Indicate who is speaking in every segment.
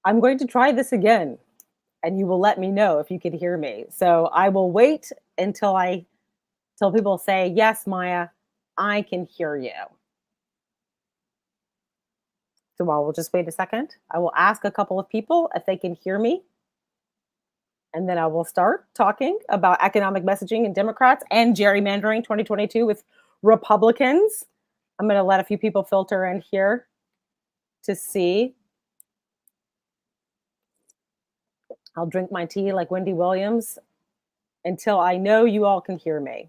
Speaker 1: I'm going to try this again, and you will let me know if you can hear me. So I will wait until people say, yes, Maya, I can hear you. So I will just wait a second. I will ask a couple of people if they can hear me. And then I will start talking about economic messaging and Democrats and gerrymandering 2022 with Republicans. I'm going to let a few people filter in here to see. I'll drink my tea like Wendy Williams until I know you all can hear me.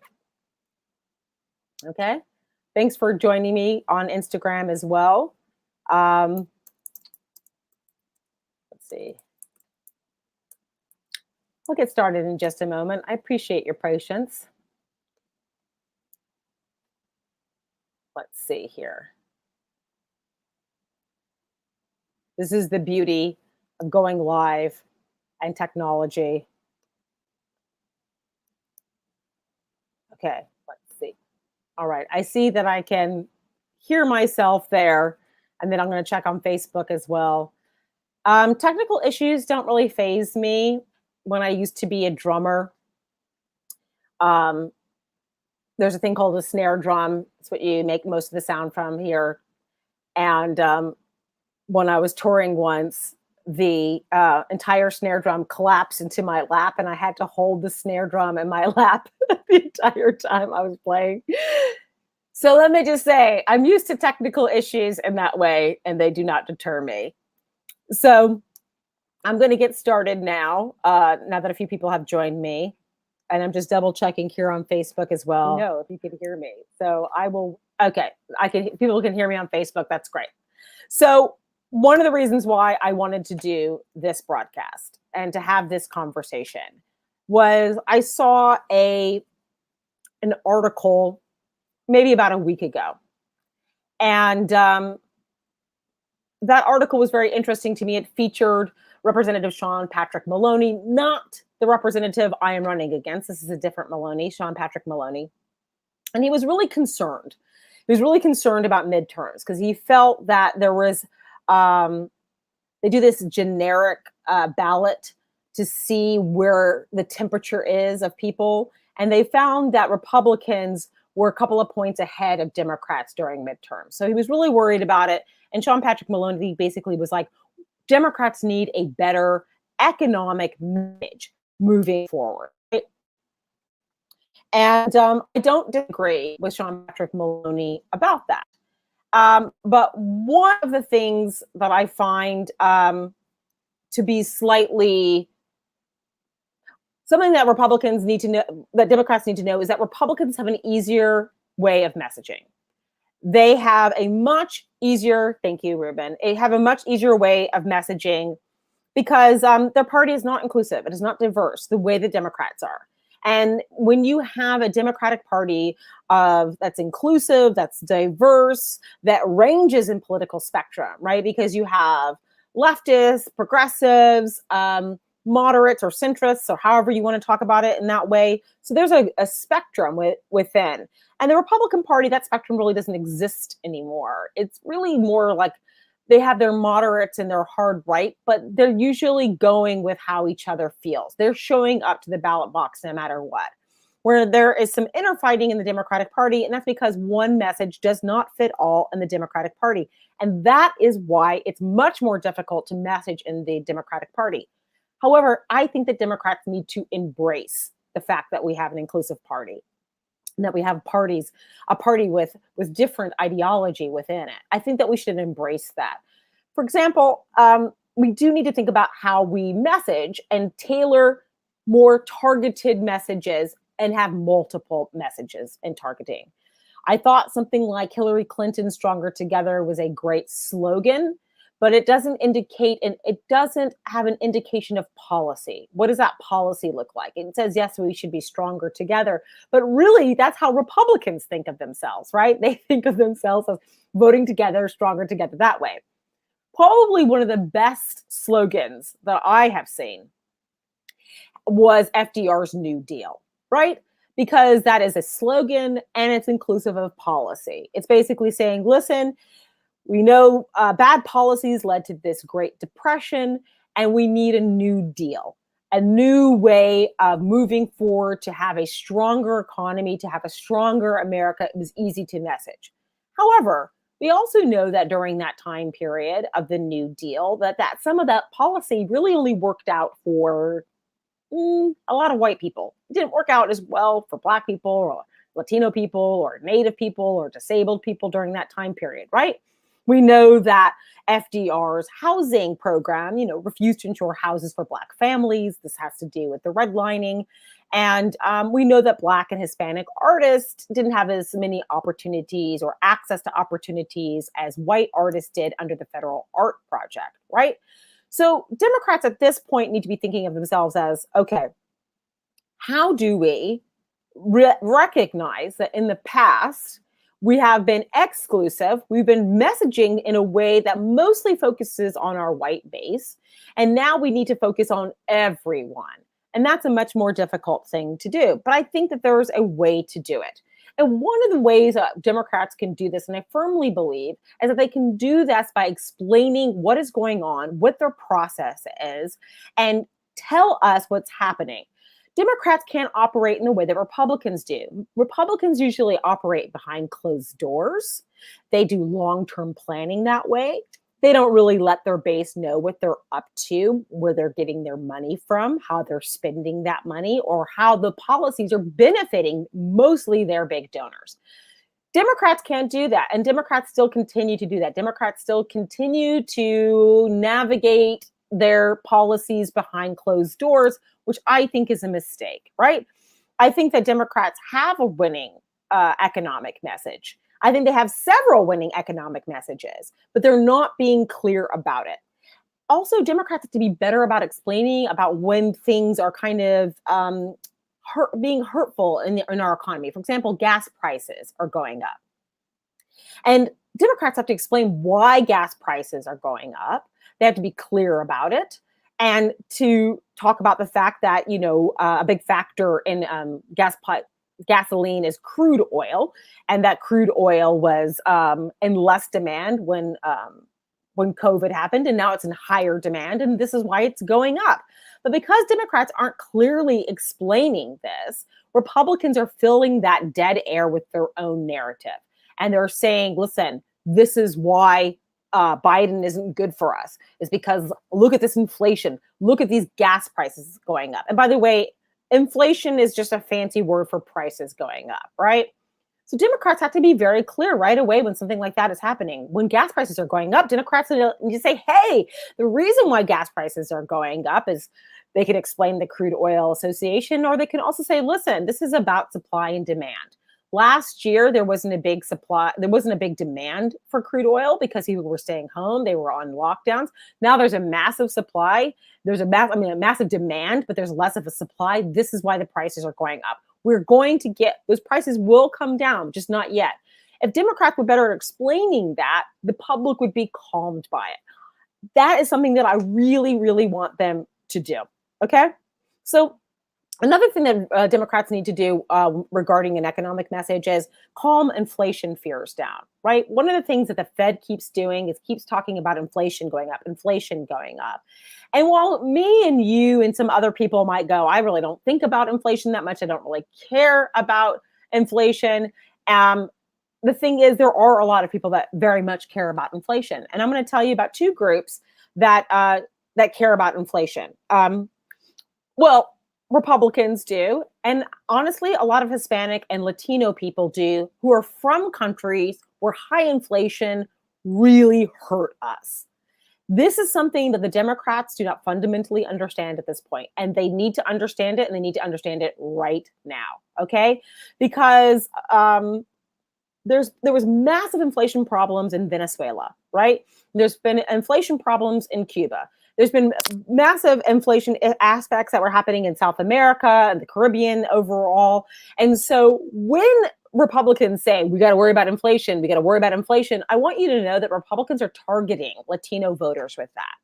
Speaker 1: Okay. Thanks for joining me on Instagram as well. Let's see. We'll get started in just a moment. I appreciate your patience. Let's see here. This is the beauty of going live and technology. Okay, let's see. All right, I see that I can hear myself there, and then I'm going to check on Facebook as well. Technical issues don't really faze me. When I used to be a drummer, there's a thing called a snare drum. It's what you make most of the sound from here. And when I was touring once, the entire snare drum collapsed into my lap, and I had to hold the snare drum in my lap the entire time I was playing. So let me just say, I'm used to technical issues in that way, and they do not deter me. So I'm going to get started now, now that a few people have joined me. And I'm just double checking here on Facebook as well. No, if you can hear me. So I will, okay, people can hear me on Facebook. That's great. So one of the reasons why I wanted to do this broadcast and to have this conversation was I saw an article maybe about a week ago. And that article was very interesting to me. It featured Representative Sean Patrick Maloney, not the representative I am running against. This is a different Maloney, Sean Patrick Maloney. And he was really concerned. He was really concerned about midterms because he felt that there was, they do this generic ballot to see where the temperature is of people. And they found that Republicans were a couple of points ahead of Democrats during midterms. So he was really worried about it. And Sean Patrick Maloney basically was like, Democrats need a better economic message moving forward. Right? And I don't disagree with Sean Patrick Maloney about that. But one of the things that I find to be slightly something that Republicans need to know, that Democrats need to know, is that Republicans have an easier way of messaging. They have a much easier, thank you, Ruben, they have a much easier way of messaging because their party is not inclusive. It is not diverse the way the Democrats are. And when you have a Democratic Party that's inclusive, that's diverse, that ranges in political spectrum, right? Because you have leftists, progressives, moderates or centrists, or however you want to talk about it in that way. So there's a spectrum within. And the Republican Party, that spectrum really doesn't exist anymore. It's really more like they have their moderates and their hard right, but they're usually going with how each other feels. They're showing up to the ballot box no matter what. Where there is some inner fighting in the Democratic Party, and that's because one message does not fit all in the Democratic Party. And that is why it's much more difficult to message in the Democratic Party. However, I think that Democrats need to embrace the fact that we have an inclusive party, and that we have a party with different ideology within it. I think that we should embrace that. For example, we do need to think about how we message and tailor more targeted messages and have multiple messages in targeting. I thought something like Hillary Clinton Stronger Together was a great slogan, but it doesn't indicate, and it doesn't have an indication of policy. What does that policy look like? It says, yes, we should be stronger together, but really that's how Republicans think of themselves, right? They think of themselves as voting together, stronger together that way. Probably one of the best slogans that I have seen was FDR's New Deal, right? Because that is a slogan and it's inclusive of policy. It's basically saying, listen, We know bad policies led to this Great Depression, and we need a new deal, a new way of moving forward to have a stronger economy, to have a stronger America. It was easy to message. However, we also know that during that time period of the New Deal, that some of that policy really only worked out for a lot of white people. It didn't work out as well for Black people or Latino people or Native people or disabled people during that time period, right? We know that FDR's housing program, refused to insure houses for Black families. This has to do with the redlining. And we know that Black and Hispanic artists didn't have as many opportunities or access to opportunities as white artists did under the Federal Art Project, right? So Democrats at this point need to be thinking of themselves as, okay, how do we recognize that in the past, we have been exclusive. We've been messaging in a way that mostly focuses on our white base. And now we need to focus on everyone. And that's a much more difficult thing to do. But I think that there's a way to do it. And one of the ways that Democrats can do this, and I firmly believe, is that they can do this by explaining what is going on, what their process is, and tell us what's happening. Democrats can't operate in the way that Republicans do. Republicans usually operate behind closed doors. They do long-term planning that way. They don't really let their base know what they're up to, where they're getting their money from, how they're spending that money, or how the policies are benefiting mostly their big donors. Democrats can't do that, and Democrats still continue to do that. Democrats still continue to navigate their policies behind closed doors, which I think is a mistake, right? I think that Democrats have a winning economic message. I think they have several winning economic messages, but they're not being clear about it. Also, Democrats have to be better about explaining about when things are kind of being hurtful in our economy. For example, gas prices are going up. And Democrats have to explain why gas prices are going up. They have to be clear about it. And to talk about the fact that, a big factor in gasoline is crude oil, and that crude oil was in less demand when COVID happened, and now it's in higher demand, and this is why it's going up. But because Democrats aren't clearly explaining this, Republicans are filling that dead air with their own narrative. And they're saying, listen, this is why Biden isn't good for us. It's because look at this inflation. Look at these gas prices going up. And by the way, inflation is just a fancy word for prices going up, right? So Democrats have to be very clear right away when something like that is happening. When gas prices are going up, Democrats need to say, hey, the reason why gas prices are going up is they can explain the Crude Oil Association, or they can also say, listen, this is about supply and demand. Last year, there wasn't a big demand for crude oil because people were staying home. They were on lockdowns. Now there's a massive supply. There's a massive demand, but there's less of a supply. This is why the prices are going up. We're going to those prices will come down, just not yet. If Democrats were better at explaining that, the public would be calmed by it. That is something that I really, really want them to do. Okay? So another thing that Democrats need to do regarding an economic message is calm inflation fears down, right? One of the things that the Fed keeps doing is keeps talking about inflation going up. And while me and you and some other people might go, I really don't think about inflation that much. I don't really care about inflation. The thing is, there are a lot of people that very much care about inflation. And I'm going to tell you about two groups that care about inflation. Well, Republicans do. And honestly, a lot of Hispanic and Latino people do, who are from countries where high inflation really hurt us. This is something that the Democrats do not fundamentally understand at this point, and they need to understand it, and they need to understand it right now, okay? Because there was massive inflation problems in Venezuela, right? There's been inflation problems in Cuba. There's been massive inflation aspects that were happening in South America and the Caribbean overall. And so when Republicans say, we got to worry about inflation, I want you to know that Republicans are targeting Latino voters with that.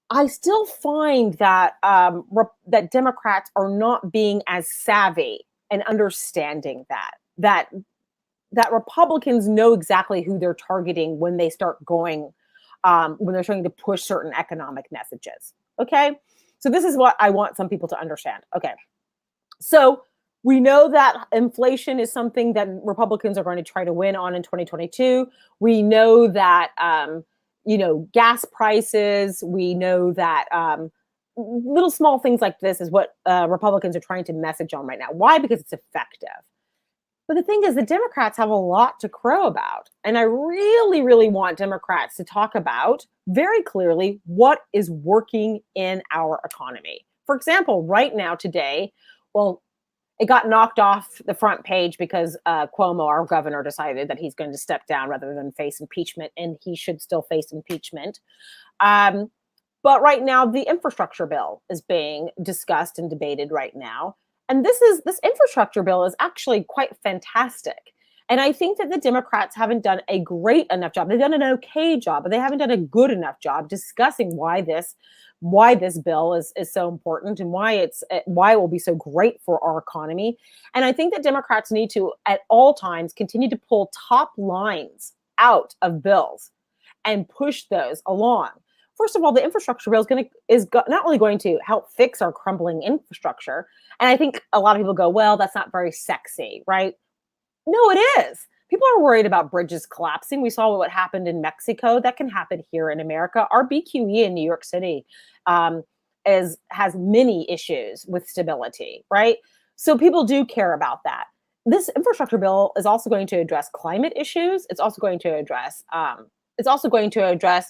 Speaker 1: I still find that that Democrats are not being as savvy and understanding that that Republicans know exactly who they're targeting when they start going, when they're trying to push certain economic messages. Okay. So this is what I want some people to understand. Okay. So we know that inflation is something that Republicans are going to try to win on in 2022. We know that, gas prices, we know that little small things like this is what Republicans are trying to message on right now. Why? Because it's effective. But the thing is, the Democrats have a lot to crow about. And I really, really want Democrats to talk about very clearly what is working in our economy. For example, right now, today, well, it got knocked off the front page because Cuomo, our governor, decided that he's going to step down rather than face impeachment, and he should still face impeachment. But right now, the infrastructure bill is being discussed and debated right now. And this infrastructure bill is actually quite fantastic. And I think that the Democrats haven't done a great enough job. They've done an okay job, but they haven't done a good enough job discussing why this bill is so important and why it will be so great for our economy. And I think that Democrats need to, at all times, continue to pull top lines out of bills and push those along. First of all, the infrastructure bill is not only going to help fix our crumbling infrastructure, and I think a lot of people go, well, that's not very sexy, right? No, it is. People are worried about bridges collapsing. We saw what happened in Mexico. That can happen here in America. Our BQE in New York City has many issues with stability, right? So people do care about that. This infrastructure bill is also going to address climate issues. It's also going to address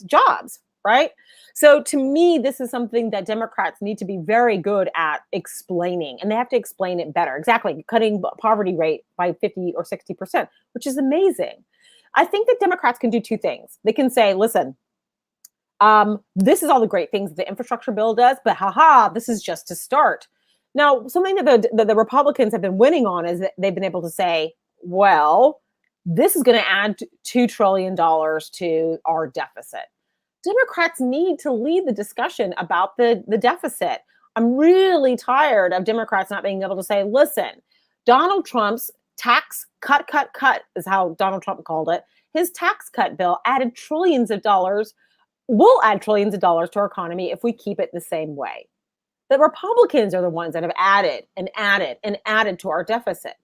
Speaker 1: jobs, right? So to me, this is something that Democrats need to be very good at explaining, and they have to explain it better. Exactly, cutting poverty rate by 50 or 60%, which is amazing. I think that Democrats can do two things. They can say, listen, this is all the great things the infrastructure bill does, but this is just to start. Now, something that the Republicans have been winning on is that they've been able to say, well, this is going to add $2 trillion to our deficit. Democrats need to lead the discussion about the deficit. I'm really tired of Democrats not being able to say, listen, Donald Trump's tax cut is how Donald Trump called it. His tax cut bill added trillions of dollars, will add trillions of dollars to our economy if we keep it the same way. The Republicans are the ones that have added and added and added to our deficit.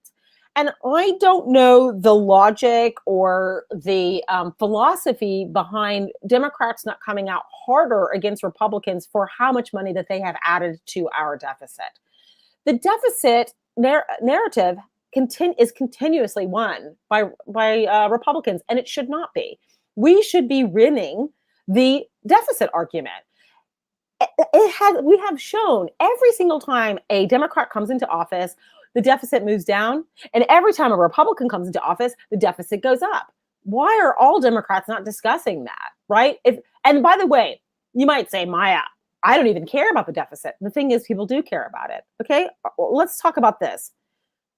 Speaker 1: And I don't know the logic or the philosophy behind Democrats not coming out harder against Republicans for how much money that they have added to our deficit. The deficit narrative is continuously won by Republicans, and it should not be. We should be winning the deficit argument. We have shown every single time a Democrat comes into office, the deficit moves down. And every time a Republican comes into office, the deficit goes up. Why are all Democrats not discussing that, right? And by the way, you might say, Maya, I don't even care about the deficit. The thing is, people do care about it, okay? Let's talk about this.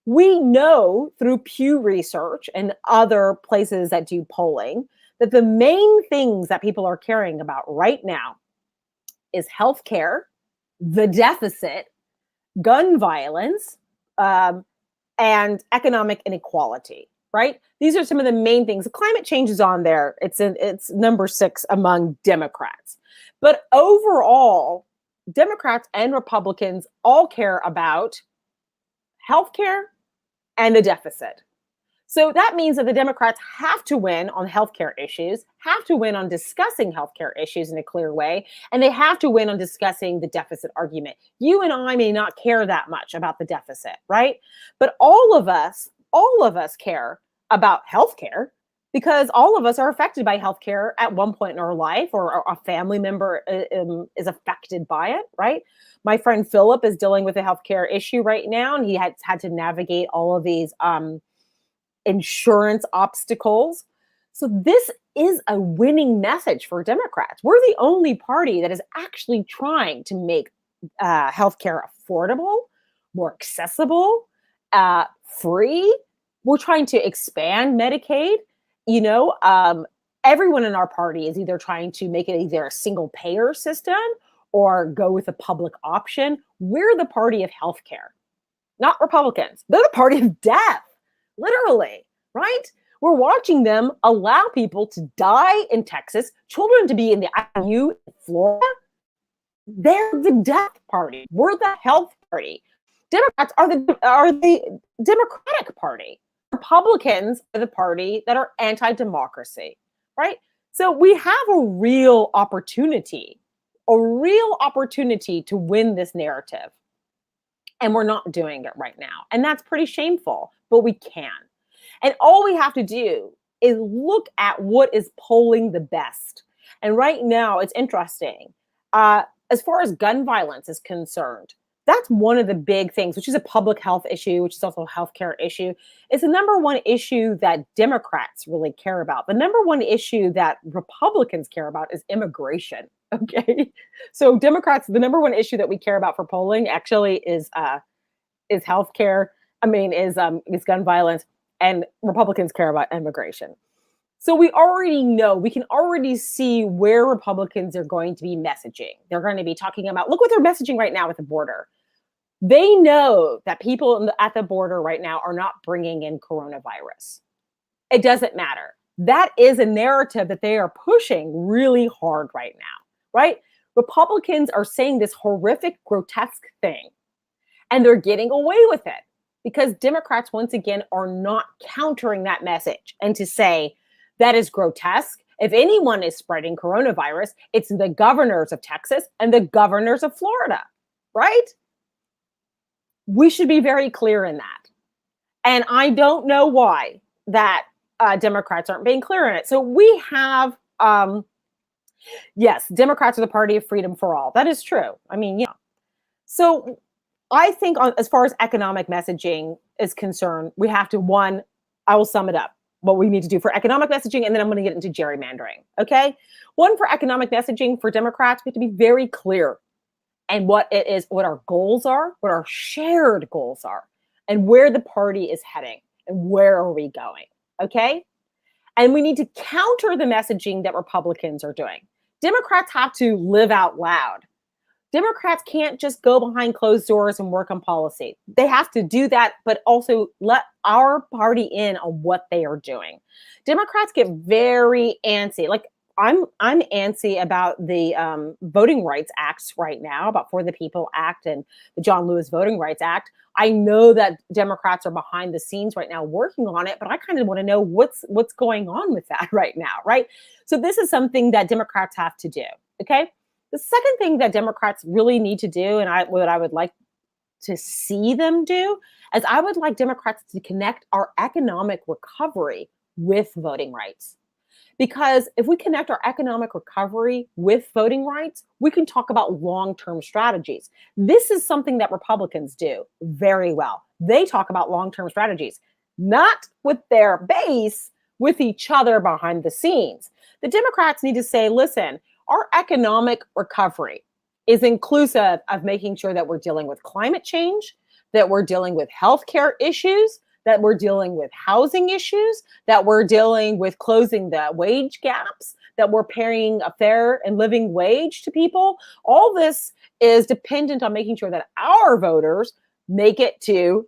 Speaker 1: We know through Pew Research and other places that do polling that the main things that people are caring about right now is healthcare, the deficit, gun violence, and economic inequality, right? These are some of the main things. Climate change is on there. It's number 6 among Democrats. But overall, Democrats and Republicans all care about healthcare and the deficit. So that means that the Democrats have to win on healthcare issues, have to win on discussing healthcare issues in a clear way, and they have to win on discussing the deficit argument. You and I may not care that much about the deficit, right? But all of us care about healthcare because all of us are affected by healthcare at one point in our life, or a family member is affected by it, right? My friend Philip is dealing with a healthcare issue right now, and he had to navigate all of these insurance obstacles. So this is a winning message for Democrats. We're the only party that is actually trying to make healthcare affordable, more accessible, free. We're trying to expand Medicaid. Everyone in our party is either trying to make it either a single payer system or go with a public option. We're the party of healthcare, not Republicans. They're the party of death. Literally. right? We're watching them allow people to die in Texas, children to be in the ICU in Florida. They're the death party. We're the health party. Democrats are the Democratic Party. Republicans are the party that are anti-democracy, right? So we have a real opportunity to win this narrative. And we're not doing it right now. And that's pretty shameful, but we can. And all we have to do is look at what is polling the best. And right now, it's interesting. As far as gun violence is concerned, that's one of the big things, which is a public health issue, which is also a healthcare issue. It's the number one issue that Democrats really care about. The number one issue that Republicans care about is immigration. Okay, so Democrats, the number one issue that we care about for polling actually is healthcare. Is gun violence, and Republicans care about immigration. So we already know, we can already see where Republicans are going to be messaging. They're going to be talking about, look what they're messaging right now at the border. They know that people at the border right now are not bringing in coronavirus. It doesn't matter. That is a narrative that they are pushing really hard right now, right? Republicans are saying this horrific, grotesque thing, and they're getting away with it because Democrats, once again, are not countering that message and to say, that is grotesque. If anyone is spreading coronavirus, it's the governors of Texas and the governors of Florida, right? We should be very clear in that. And I don't know why that Democrats aren't being clear in it. So we have, yes, Democrats are the party of freedom for all. That is true. So I think as far as economic messaging is concerned, we have to, I will sum it up, what we need to do for economic messaging, and then I'm going to get into gerrymandering, okay? One, for economic messaging for Democrats, we have to be very clear and what it is, what our goals are, what our shared goals are, and where the party is heading, and where are we going, okay? And we need to counter the messaging that Republicans are doing. Democrats have to live out loud. Democrats can't just go behind closed doors and work on policy. They have to do that, but also let our party in on what they are doing. Democrats get very antsy. Like I'm antsy about the Voting Rights Acts right now, about For the People Act and the John Lewis Voting Rights Act. I know that Democrats are behind the scenes right now working on it, but I kind of want to know what's going on with that right now, right? So this is something that Democrats have to do, okay? The second thing that Democrats really need to do, and what I would like to see them do, is I would like Democrats to connect our economic recovery with voting rights. Because if we connect our economic recovery with voting rights, we can talk about long-term strategies. This is something that Republicans do very well. They talk about long-term strategies, not with their base, with each other behind the scenes. The Democrats need to say, listen, our economic recovery is inclusive of making sure that we're dealing with climate change, that we're dealing with healthcare issues, that we're dealing with housing issues, that we're dealing with closing the wage gaps, that we're paying a fair and living wage to people. All this is dependent on making sure that our voters make it to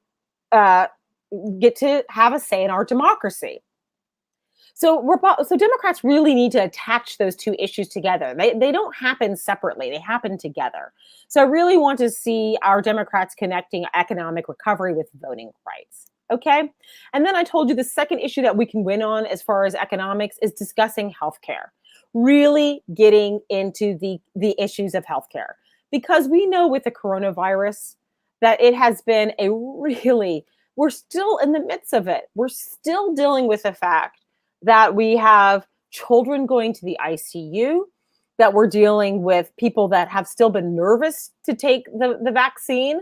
Speaker 1: get to have a say in our democracy. So Democrats really need to attach those two issues together. They don't happen separately. They happen together. So I really want to see our Democrats connecting economic recovery with voting rights. Okay. And then I told you the second issue that we can win on as far as economics is discussing healthcare, really getting into the issues of healthcare, because we know with the coronavirus that it has been we're still in the midst of it. We're still dealing with the fact that we have children going to the ICU, that we're dealing with people that have still been nervous to take the vaccine,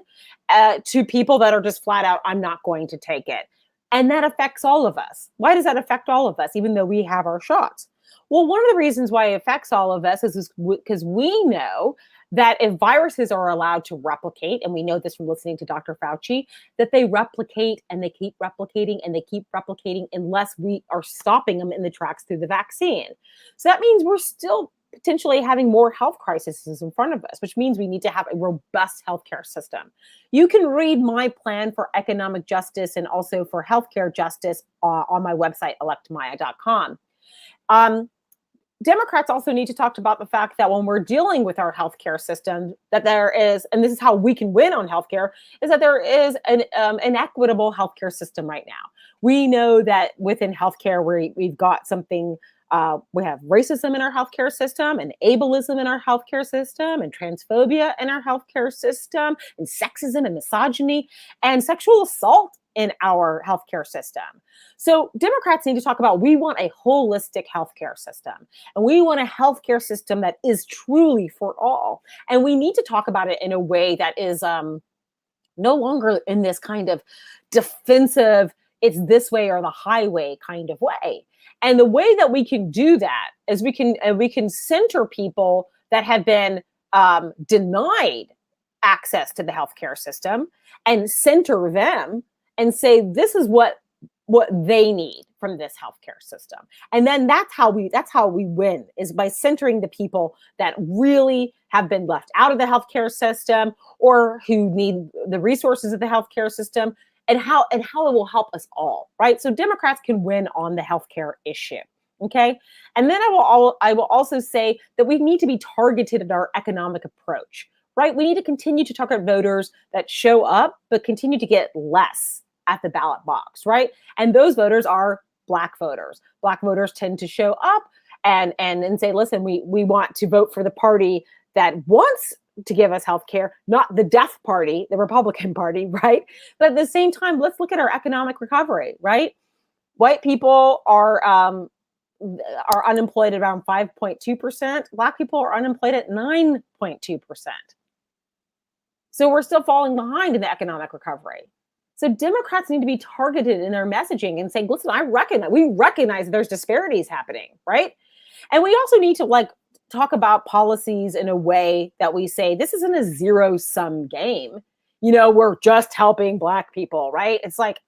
Speaker 1: to people that are just flat out, I'm not going to take it. And that affects all of us. Why does that affect all of us, even though we have our shots? Well, one of the reasons why it affects all of us is because we know that if viruses are allowed to replicate, and we know this from listening to Dr. Fauci, that they replicate and they keep replicating and they keep replicating unless we are stopping them in the tracks through the vaccine. So that means we're still potentially having more health crises in front of us, which means we need to have a robust healthcare system. You can read my plan for economic justice and also for healthcare justice on my website, electmaya.com. Democrats also need to talk about the fact that when we're dealing with our healthcare system, that there is, and this is how we can win on healthcare, is that there is an equitable healthcare system right now. We know that within healthcare, we've got something. We have racism in our healthcare system, and ableism in our healthcare system, and transphobia in our healthcare system, and sexism and misogyny, and sexual assault in our healthcare system. So Democrats need to talk about, we want a holistic healthcare system, and we want a healthcare system that is truly for all. And we need to talk about it in a way that is no longer in this kind of defensive, it's this way or the highway kind of way. And the way that we can do that is we can center people that have been denied access to the healthcare system, and center them and say, this is what they need from this healthcare system. And then that's how we win, is by centering the people that really have been left out of the healthcare system, or who need the resources of the healthcare system, and how it will help us all, right? So Democrats can win on the healthcare issue. Okay. And then I will also say that we need to be targeted in our economic approach, right? We need to continue to target voters that show up, but continue to get less at the ballot box, right? And those voters are Black voters. Black voters tend to show up and say, listen, we want to vote for the party that wants to give us health care, not the death party, the Republican Party, right? But at the same time, let's look at our economic recovery, right? White people are unemployed at around 5.2%. Black people are unemployed at 9.2%. So we're still falling behind in the economic recovery. So Democrats need to be targeted in their messaging and say, listen, we recognize there's disparities happening, right? And we also need to talk about policies in a way that we say, this isn't a zero-sum game. We're just helping Black people, right? It's like,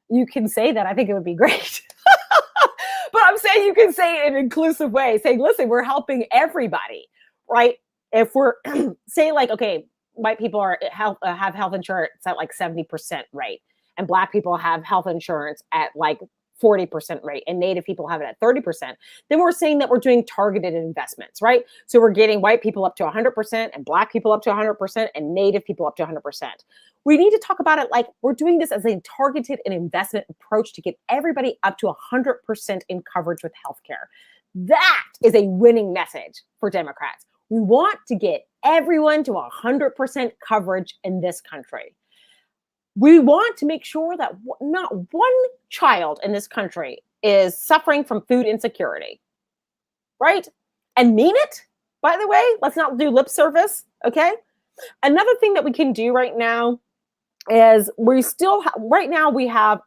Speaker 1: you can say that. I think it would be great. But I'm saying you can say it in an inclusive way. Say, listen, we're helping everybody, right? If we're say okay, white people have health insurance at 70% rate, and Black people have health insurance at 40% rate, and Native people have it at 30%, then we're saying that we're doing targeted investments, right? So we're getting white people up to 100%, and Black people up to 100%, and Native people up to 100%. We need to talk about it like we're doing this as a targeted and investment approach to get everybody up to 100% in coverage with healthcare. That is a winning message for Democrats. We want to get everyone to 100% coverage in this country. We want to make sure that not one child in this country is suffering from food insecurity, right? And mean it, by the way. Let's not do lip service, okay? Another thing that we can do right now is we have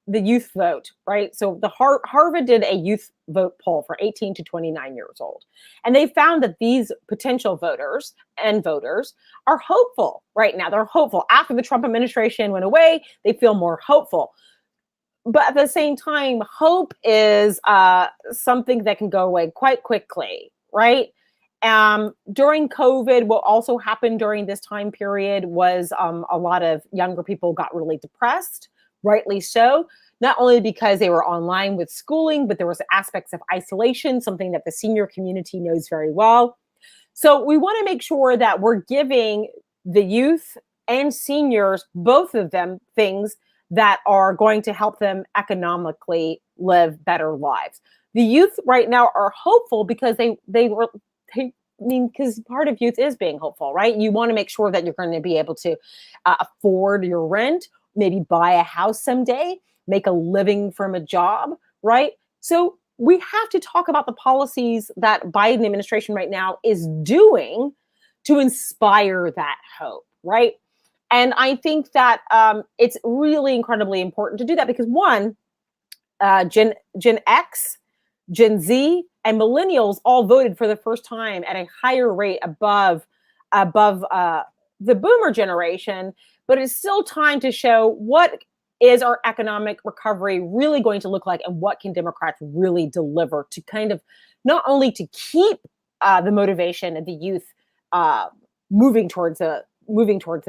Speaker 1: the youth vote, right? So the Harvard did a youth vote poll for 18 to 29 years old. And they found that these potential voters are hopeful right now. They're hopeful. After the Trump administration went away, they feel more hopeful. But at the same time, hope is something that can go away quite quickly, right? During COVID, what also happened during this time period was a lot of younger people got really depressed, rightly so, not only because they were online with schooling, but there was aspects of isolation, something that the senior community knows very well. So we want to make sure that we're giving the youth and seniors, both of them, things that are going to help them economically live better lives. The youth right now are hopeful because because part of youth is being hopeful, right? You want to make sure that you're going to be able to afford your rent, maybe buy a house someday, make a living from a job, right? So we have to talk about the policies that Biden administration right now is doing to inspire that hope, right? And I think that it's really incredibly important to do that because one, Gen X, Gen Z, and millennials all voted for the first time at a higher rate above the boomer generation, but it's still time to show what is our economic recovery really going to look like and what can Democrats really deliver to kind of not only to keep the motivation of the youth moving towards the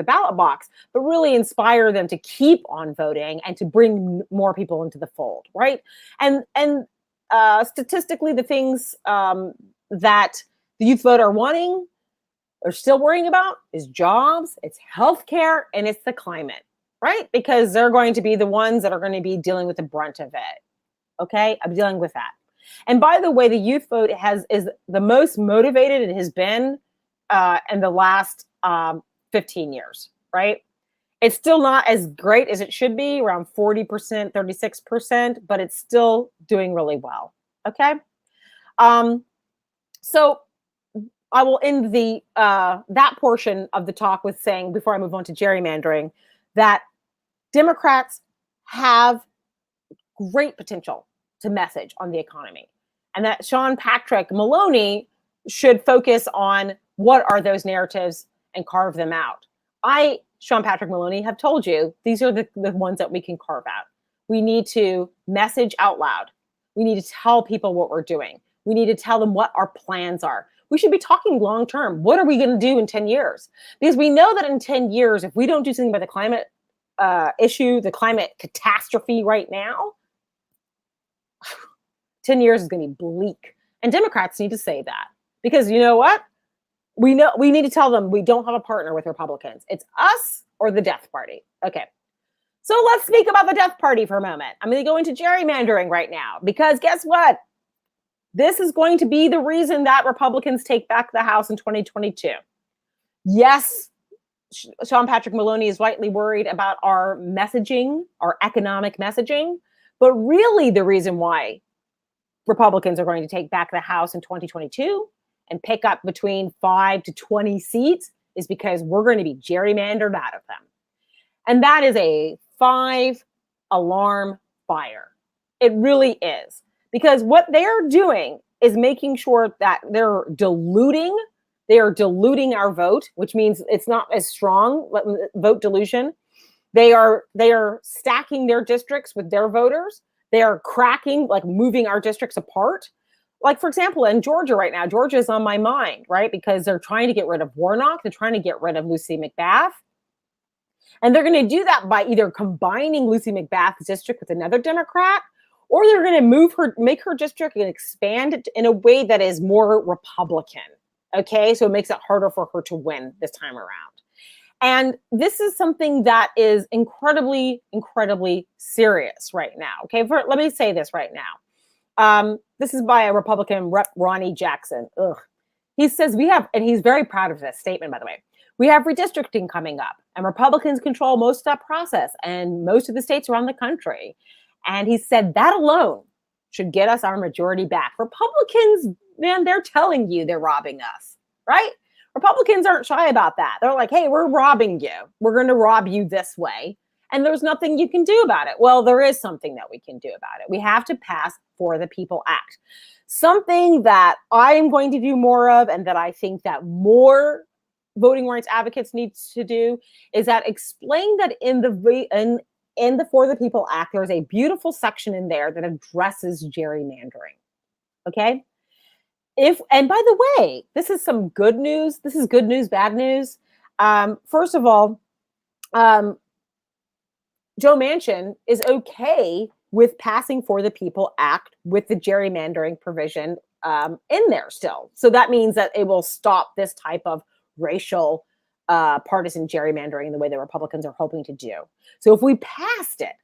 Speaker 1: ballot box, but really inspire them to keep on voting and to bring more people into the fold, right? And statistically, the things that the youth vote are wanting or still worrying about is jobs, it's healthcare, and it's the climate, right? Because they're going to be the ones that are going to be dealing with the brunt of it. Okay, I'm dealing with that. And by the way, the youth vote is the most motivated it has been in the last 15 years, right? It's still not as great as it should be, around 40%, 36%, but it's still doing really well. Okay. So I will end the that portion of the talk with saying, before I move on to gerrymandering, that Democrats have great potential to message on the economy, and that Sean Patrick Maloney should focus on what are those narratives and carve them out. Sean Patrick Maloney, have told you these are the ones that we can carve out. We need to message out loud. We need to tell people what we're doing. We need to tell them what our plans are. We should be talking long term. What are we going to do in 10 years? Because we know that in 10 years, if we don't do something about the climate issue, the climate catastrophe right now, 10 years is going to be bleak. And Democrats need to say that, because you know what? We need to tell them we don't have a partner with Republicans. It's us or the death party. Okay. So let's speak about the death party for a moment. I'm going to go into gerrymandering right now, because guess what? This is going to be the reason that Republicans take back the House in 2022. Yes, Sean Patrick Maloney is rightly worried about our messaging, our economic messaging, but really the reason why Republicans are going to take back the House in 2022 and pick up between 5 to 20 seats is because we're going to be gerrymandered out of them. And that is a 5-alarm fire. It really is. Because what they're doing is making sure that they are diluting our vote, which means it's not as strong, vote dilution. They are stacking their districts with their voters. They are cracking, like moving our districts apart. Like, for example, in Georgia right now, Georgia is on my mind, right? Because they're trying to get rid of Warnock. They're trying to get rid of Lucy McBath. And they're going to do that by either combining Lucy McBath's district with another Democrat, or they're going to make her district and expand it in a way that is more Republican. Okay, so it makes it harder for her to win this time around. And this is something that is incredibly, incredibly serious right now. Okay, let me say this right now. This is by a Republican, Rep. Ronnie Jackson. Ugh. He says and he's very proud of this statement, by the way. We have redistricting coming up, and Republicans control most of that process and most of the states around the country. And he said that alone should get us our majority back. Republicans, man, they're telling you they're robbing us, right? Republicans aren't shy about that. They're like, hey, we're robbing you. We're going to rob you this way. And there's nothing you can do about it. Well, there is something that we can do about it. We have to pass For the People Act. Something that I am going to do more of, and that I think that more voting rights advocates need to do, is that explain that in the For the People Act, there's a beautiful section in there that addresses gerrymandering. Okay? And by the way, this is some good news. This is good news, bad news. First of all, Joe Manchin is okay with passing For the People Act with the gerrymandering provision in there still. So that means that it will stop this type of racial partisan gerrymandering the way the Republicans are hoping to do. So if we passed it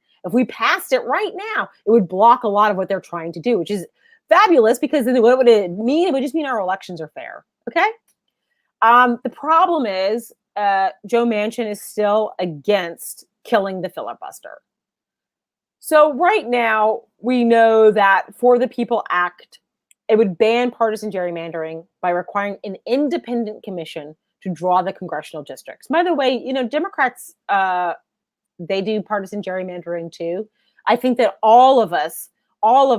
Speaker 1: right now, it would block a lot of what they're trying to do, which is fabulous, because then what would it mean? It would just mean our elections are fair. Okay. The problem is Joe Manchin is still against killing the filibuster. So right now we know that For the People Act, it would ban partisan gerrymandering by requiring an independent commission to draw the congressional districts. By the way, Democrats, they do partisan gerrymandering too. I think that all of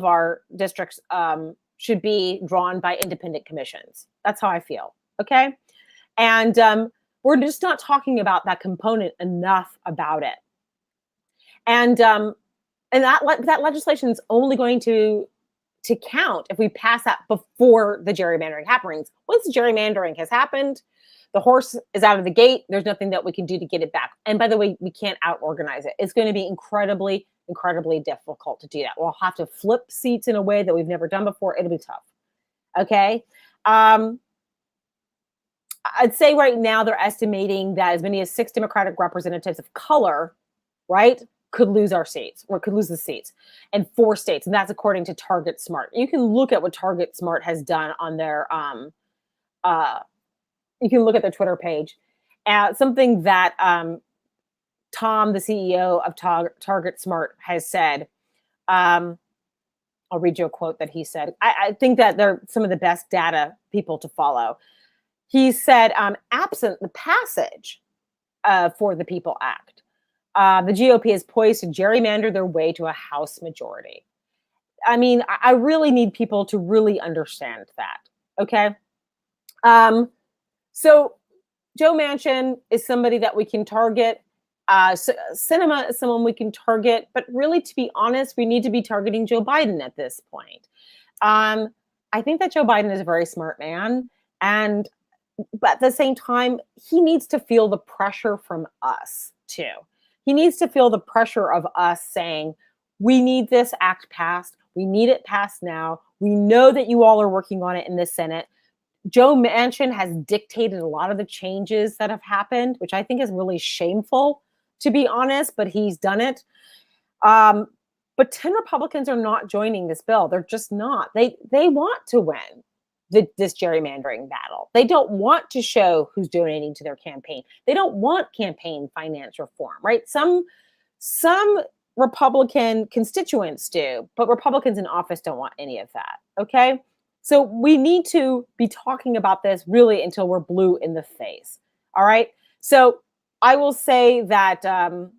Speaker 1: our districts should be drawn by independent commissions. That's how I feel. Okay. And we're just not talking about that component enough about it. And that legislation is only going to to count if we pass that before the gerrymandering happens. Once the gerrymandering has happened, the horse is out of the gate. There's nothing that we can do to get it back. And by the way, we can't out-organize it. It's going to be incredibly, incredibly difficult to do that. We'll have to flip seats in a way that we've never done before. It'll be tough. Okay. I'd say right now they're estimating that as many as 6 Democratic representatives of color, right, could lose our seats or could lose the seats in 4 states. And that's according to Target Smart. You can look at what Target Smart has done on their, you can look at their Twitter page. Something that Tom, the CEO of Target Smart, has said. I'll read you a quote that he said. I think that they're some of the best data people to follow. He said, absent the passage for the People Act, the GOP is poised to gerrymander their way to a House majority. I mean, I really need people to really understand that. Okay. So Joe Manchin is somebody that we can target. Sinema is someone we can target, but really, to be honest, we need to be targeting Joe Biden at this point. I think that Joe Biden is a very smart man, but at the same time, he needs to feel the pressure from us too. He needs to feel the pressure of us saying, we need this act passed. We need it passed now. We know that you all are working on it in the Senate. Joe Manchin has dictated a lot of the changes that have happened, which I think is really shameful, to be honest, but he's done it. But 10 Republicans are not joining this bill. They're just not. They want to win this gerrymandering battle. They don't want to show who's donating to their campaign. They don't want campaign finance reform, right? Some Republican constituents do, but Republicans in office don't want any of that, okay? So we need to be talking about this really until we're blue in the face, all right? So I will say that the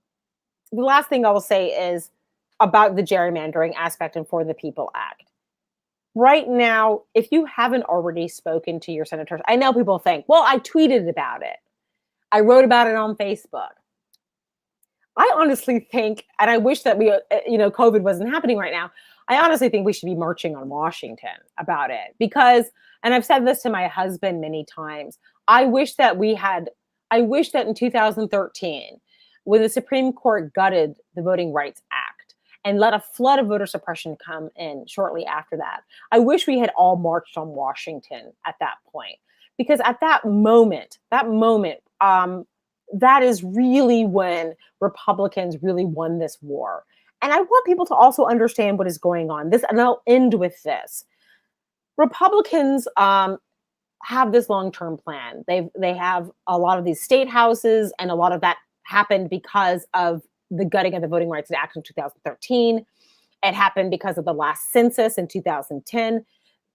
Speaker 1: last thing I will say is about the gerrymandering aspect and For the People Act. Right now, if you haven't already spoken to your senators, I know people think, well, I tweeted about it. I wrote about it on Facebook. I honestly think, and I wish that COVID wasn't happening right now. I honestly think we should be marching on Washington about it because, and I've said this to my husband many times, I wish that in 2013, when the Supreme Court gutted the Voting Rights Act and let a flood of voter suppression come in shortly after that, I wish we had all marched on Washington at that point. Because at that moment, that is really when Republicans really won this war. And I want people to also understand what is going on. And I'll end with this. Republicans have this long-term plan. They have a lot of these state houses, and a lot of that happened because of the gutting of the Voting Rights Act in 2013. It happened because of the last census in 2010.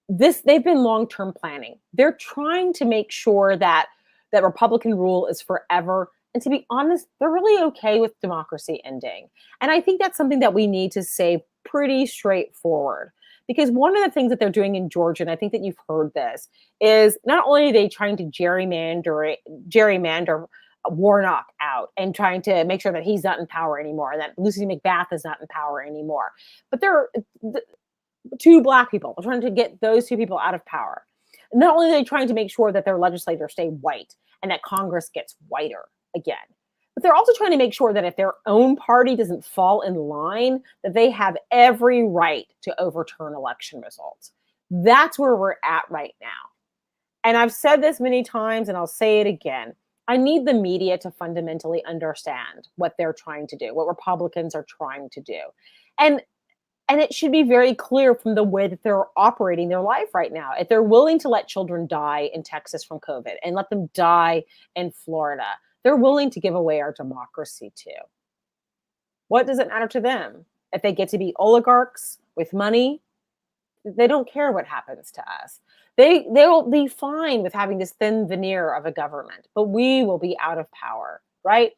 Speaker 1: They've been long-term planning. They're trying to make sure that Republican rule is forever. And to be honest, they're really okay with democracy ending. And I think that's something that we need to say pretty straightforward. Because one of the things that they're doing in Georgia, and I think that you've heard this, is not only are they trying to gerrymander Warnock out and trying to make sure that he's not in power anymore, and that Lucy McBath is not in power anymore, but they're 2 Black people. They're trying to get those 2 people out of power. Not only are they trying to make sure that their legislators stay white and that Congress gets whiter again, but they're also trying to make sure that if their own party doesn't fall in line, that they have every right to overturn election results. That's where we're at right now. And I've said this many times, and I'll say it again. I need the media to fundamentally understand what they're trying to do, what Republicans are trying to do. And it should be very clear from the way that they're operating their life right now. If they're willing to let children die in Texas from COVID and let them die in Florida, they're willing to give away our democracy too. What does it matter to them? If they get to be oligarchs with money, they don't care what happens to us. They'll be fine with having this thin veneer of a government, but we will be out of power, right?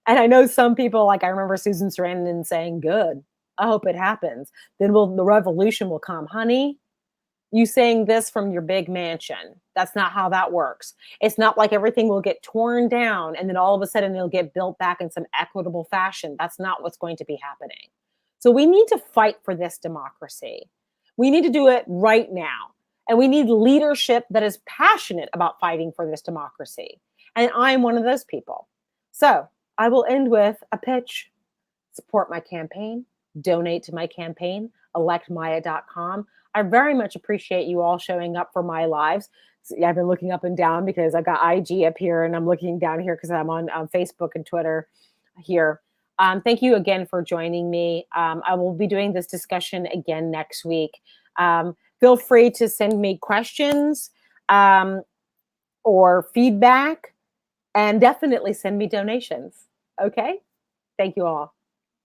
Speaker 1: And I know some people, like I remember Susan Sarandon saying, good, I hope it happens. Then the revolution will come. Honey, you saying this from your big mansion. That's not how that works. It's not like everything will get torn down and then all of a sudden it'll get built back in some equitable fashion. That's not what's going to be happening. So we need to fight for this democracy. We need to do it right now. And we need leadership that is passionate about fighting for this democracy. And I'm one of those people. So I will end with a pitch. Support my campaign, donate to my campaign, electmaya.com. I very much appreciate you all showing up for my lives. I've been looking up and down because I've got IG up here and I'm looking down here because I'm on Facebook and Twitter here. Thank you again for joining me. I will be doing this discussion again next week. Feel free to send me questions or feedback, and definitely send me donations. Okay? Thank you all.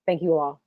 Speaker 1: Thank you all.